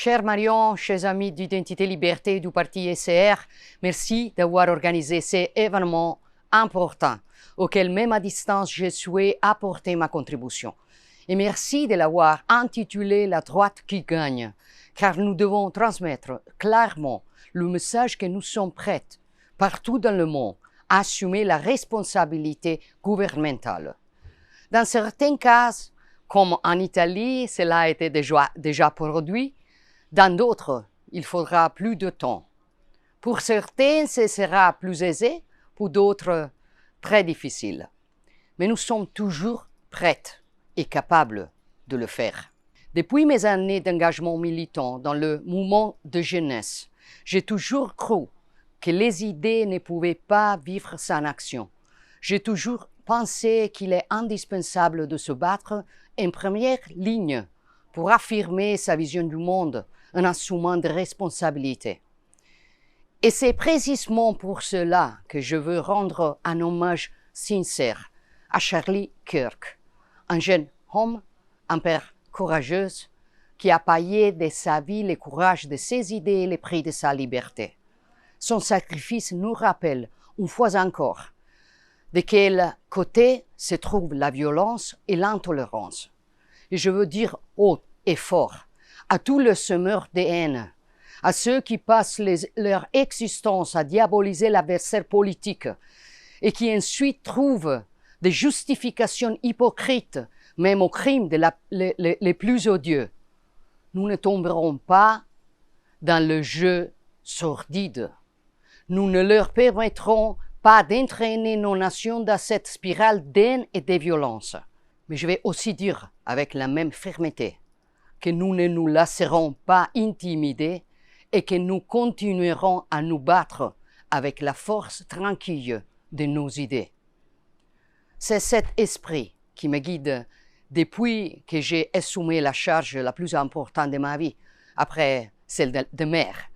Cher Marion, chers amis d'Identité Liberté du parti SR, merci d'avoir organisé ces événements importants auxquels même à distance je souhaite apporter ma contribution. Et merci de l'avoir intitulé La droite qui gagne, car nous devons transmettre clairement le message que nous sommes prêts, partout dans le monde, à assumer la responsabilité gouvernementale. Dans certains cas, comme en Italie, cela a été déjà produit. Dans d'autres, il faudra plus de temps. Pour certains, ce sera plus aisé, pour d'autres, très difficile. Mais nous sommes toujours prêts et capables de le faire. Depuis mes années d'engagement militant dans le mouvement de jeunesse, j'ai toujours cru que les idées ne pouvaient pas vivre sans action. J'ai toujours pensé qu'il est indispensable de se battre en première ligne pour affirmer sa vision du monde, en assumant des responsabilités. Et c'est précisément pour cela que je veux rendre un hommage sincère à Charlie Kirk, un jeune homme, un père courageux, qui a payé de sa vie le courage de ses idées et le prix de sa liberté. Son sacrifice nous rappelle, une fois encore, de quel côté se trouve la violence et l'intolérance. Et je veux dire haut et fort à tous les semeurs de haine, à ceux qui passent leur existence à diaboliser l'adversaire politique et qui ensuite trouvent des justifications hypocrites, même aux crimes les plus odieux. Nous ne tomberons pas dans le jeu sordide. Nous ne leur permettrons pas d'entraîner nos nations dans cette spirale d'haine et de violence. Mais je vais aussi dire avec la même fermeté que nous ne nous laisserons pas intimider et que nous continuerons à nous battre avec la force tranquille de nos idées. C'est cet esprit qui me guide depuis que j'ai assumé la charge la plus importante de ma vie, après celle de maire,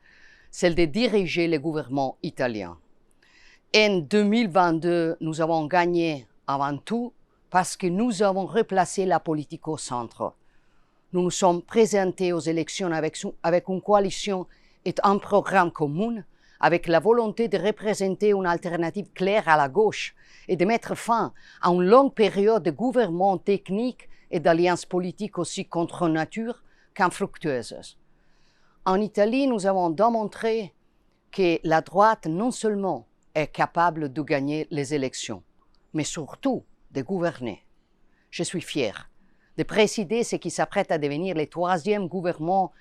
celle de diriger le gouvernement italien. En 2022, nous avons gagné avant tout parce que nous avons replacé la politique au centre. Nous nous sommes présentés aux élections avec une coalition et un programme commun, avec la volonté de représenter une alternative claire à la gauche et de mettre fin à une longue période de gouvernement technique et d'alliances politiques aussi contre nature qu'infructueuses. En Italie, nous avons démontré que la droite non seulement est capable de gagner les élections, mais surtout de gouverner. Je suis fier de présider ce qui s'apprête à devenir le troisième gouvernement